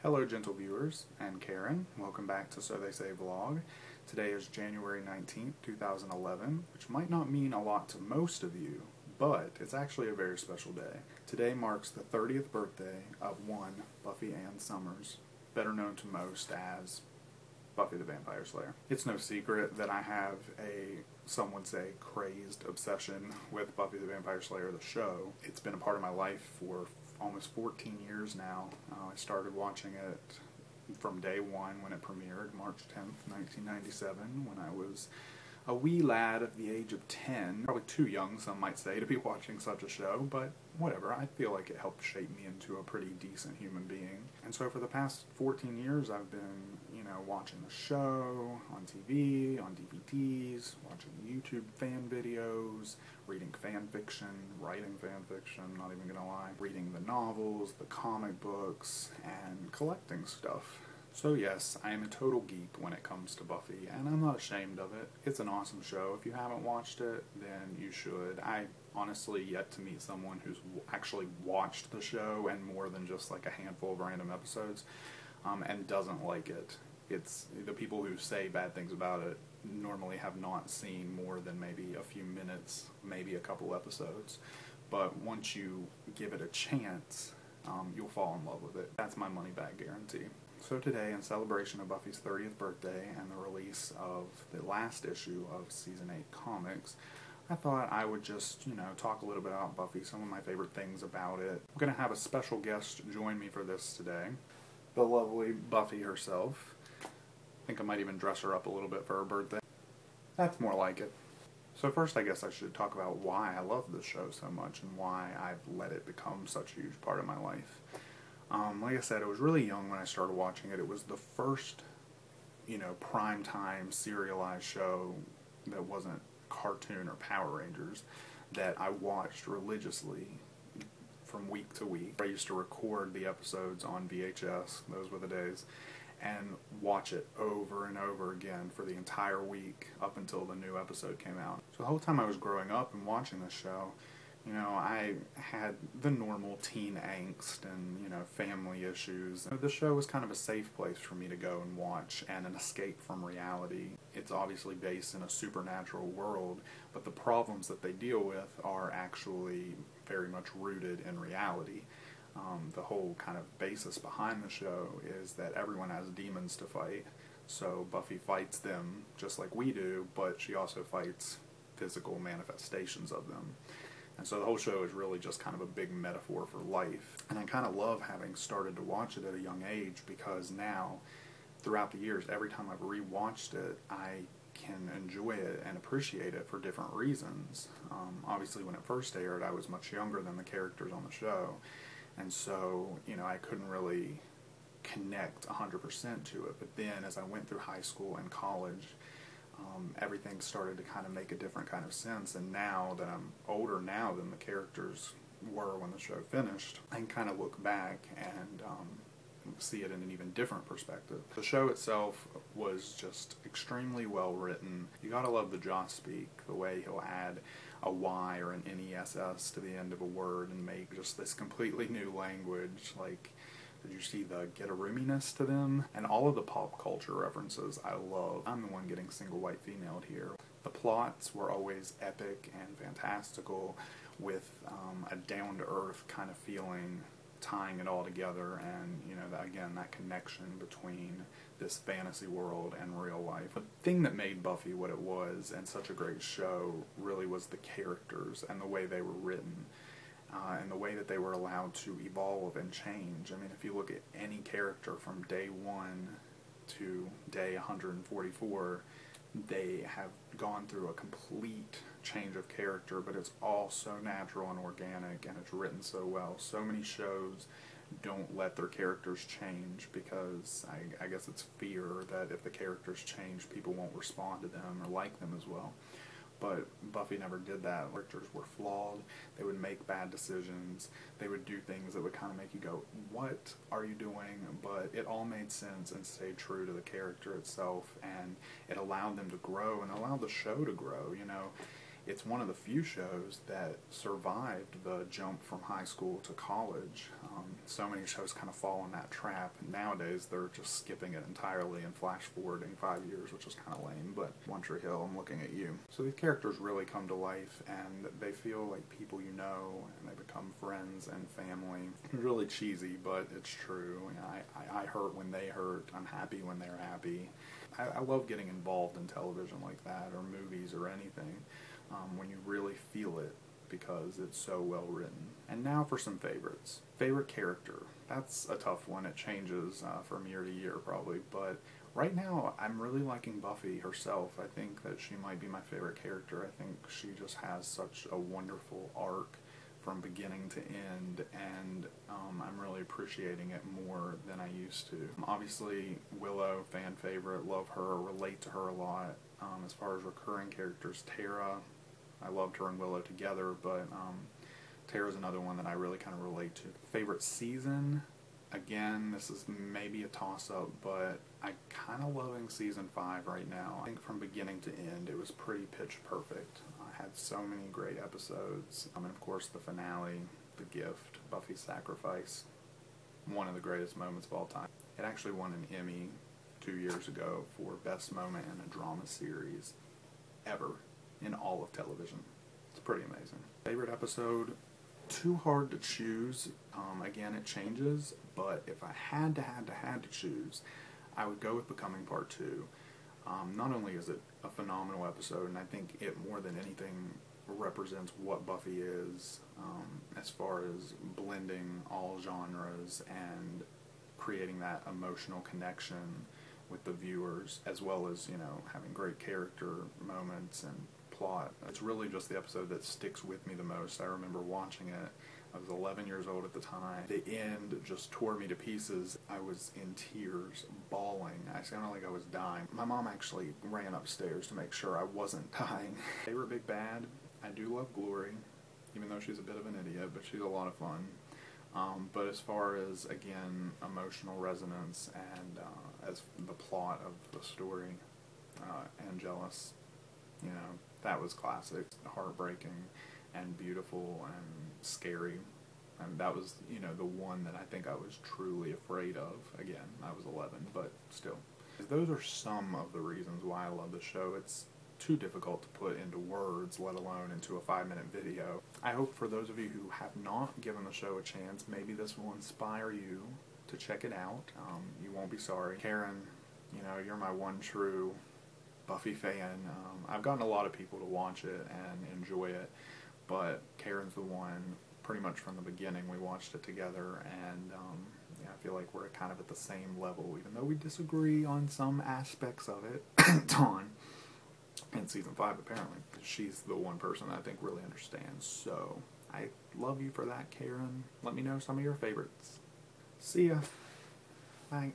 Hello gentle viewers and Karen, welcome back to So They Say Vlog. Today is January 19th, 2011, which might not mean a lot to most of you, but it's actually a very special day. Today marks the 30th birthday of one Buffy Ann Summers, better known to most as Buffy the Vampire Slayer. It's no secret that I have some would say, crazed obsession with Buffy the Vampire Slayer, the show. It's been a part of my life for almost 14 years now. I started watching it from day one when it premiered, March 10th, 1997, when I was a wee lad of the age of 10. Probably too young, some might say, to be watching such a show, but whatever. I feel like it helped shape me into a pretty decent human being. And so for the past 14 years, I've been, watching the show on TV, on DVDs, watching YouTube fan videos, reading fan fiction, writing fan fiction, not even gonna lie, reading the novels, the comic books, and collecting stuff. So yes, I am a total geek when it comes to Buffy, and I'm not ashamed of it. It's an awesome show. If you haven't watched it, then you should. I honestly yet to meet someone who's actually watched the show, and more than just like a handful of random episodes, and doesn't like it. It's the people who say bad things about it normally have not seen more than maybe a few minutes, maybe a couple episodes. But once you give it a chance, you'll fall in love with it. That's my money back guarantee. So today, in celebration of Buffy's 30th birthday and the release of the last issue of Season 8 comics, I thought I would just, talk a little bit about Buffy, some of my favorite things about it. I'm going to have a special guest join me for this today, the lovely Buffy herself. I think I might even dress her up a little bit for her birthday. That's more like it. So first I guess I should talk about why I love this show so much and why I've let it become such a huge part of my life. Like I said, I was really young when I started watching it. It was the first, primetime serialized show that wasn't cartoon or Power Rangers that I watched religiously from week to week. I used to record the episodes on VHS, those were the days, and watch it over and over again for the entire week up until the new episode came out. So the whole time I was growing up and watching this show, I had the normal teen angst and, family issues. The show was kind of a safe place for me to go and watch and an escape from reality. It's obviously based in a supernatural world, but the problems that they deal with are actually very much rooted in reality. The whole kind of basis behind the show is that everyone has demons to fight. So Buffy fights them just like we do, but she also fights physical manifestations of them. And so the whole show is really just kind of a big metaphor for life. And I kind of love having started to watch it at a young age, because now, throughout the years, every time I've rewatched it, I can enjoy it and appreciate it for different reasons. Obviously when it first aired, I was much younger than the characters on the show. And so, I couldn't really connect 100% to it. But then as I went through high school and college, everything started to kind of make a different kind of sense. And now that I'm older now than the characters were when the show finished, I can kind of look back and see it in an even different perspective. The show itself was just extremely well written. You gotta love the Joss speak, the way he'll add a Y or an NESS to the end of a word and make just this completely new language. Like, did you see the get a roominess to them? And all of the pop culture references I love. I'm the one getting single white female here. The plots were always epic and fantastical, with a down-to-earth kind of feeling, tying it all together, and that connection between this fantasy world and real life. The thing that made Buffy what it was and such a great show really was the characters and the way they were written. And the way that they were allowed to evolve and change. I mean, if you look at any character from day 1 to day 144, they have gone through a complete change of character, but it's all so natural and organic, and it's written so well. So many shows don't let their characters change because I guess it's fear that if the characters change, people won't respond to them or like them as well. But Buffy never did that. Characters were flawed, they would make bad decisions, they would do things that would kind of make you go, what are you doing? But it all made sense and stayed true to the character itself, and it allowed them to grow and allowed the show to grow. it's one of the few shows that survived the jump from high school to college. So many shows kind of fall in that trap. Nowadays, they're just skipping it entirely and flash forwarding 5 years, which is kind of lame, but One Tree Hill, I'm looking at you. So these characters really come to life, and they feel like people you know, and they become friends and family. It's really cheesy, but it's true. You know, I hurt when they hurt. I'm happy when they're happy. I love getting involved in television like that, or movies, or anything, when you really feel it, because it's so well written. And now for some favorites. Favorite character. That's a tough one. It changes from year to year probably, but right now I'm really liking Buffy herself. I think that she might be my favorite character. I think she just has such a wonderful arc from beginning to end, and I'm really appreciating it more than I used to. Obviously, Willow, fan favorite, love her, relate to her a lot. As far as recurring characters, Tara, I loved her and Willow together, but Tara's another one that I really kind of relate to. Favorite season, again, this is maybe a toss-up, but I'm kind of loving season 5 right now. I think from beginning to end, it was pretty pitch perfect. I had so many great episodes, and of course the finale, The Gift, Buffy's sacrifice, one of the greatest moments of all time. It actually won an Emmy 2 years ago for Best Moment in a Drama Series ever in all of television. It's pretty amazing. Favorite episode? Too hard to choose. Again, it changes, but if I had to choose, I would go with Becoming Part 2. Not only is it a phenomenal episode, and I think it more than anything represents what Buffy is, as far as blending all genres and creating that emotional connection with the viewers, as well as, you know, having great character moments and plot. It's really just the episode that sticks with me the most. I remember watching it. I was 11 years old at the time. The end just tore me to pieces. I was in tears, bawling. I sounded like I was dying. My mom actually ran upstairs to make sure I wasn't dying. Favorite big bad? I do love Glory, even though she's a bit of an idiot, but she's a lot of fun. But as far as, again, emotional resonance and as the plot of the story, Angelus, you know, that was classic, heartbreaking and beautiful and scary. And that was, you know, the one that I think I was truly afraid of. Again, I was 11, but still. Those are some of the reasons why I love the show. It's too difficult to put into words, let alone into a 5-minute video. I hope for those of you who have not given the show a chance, maybe this will inspire you to check it out. You won't be sorry. Karen, you know, you're my one true Buffy fan. I've gotten a lot of people to watch it and enjoy it, but Karen's the one. Pretty much from the beginning we watched it together, and yeah, I feel like we're kind of at the same level, even though we disagree on some aspects of it. Dawn, in season 5 apparently, she's the one person that I think really understands. So I love you for that, Karen. Let me know some of your favorites. See ya. Bye.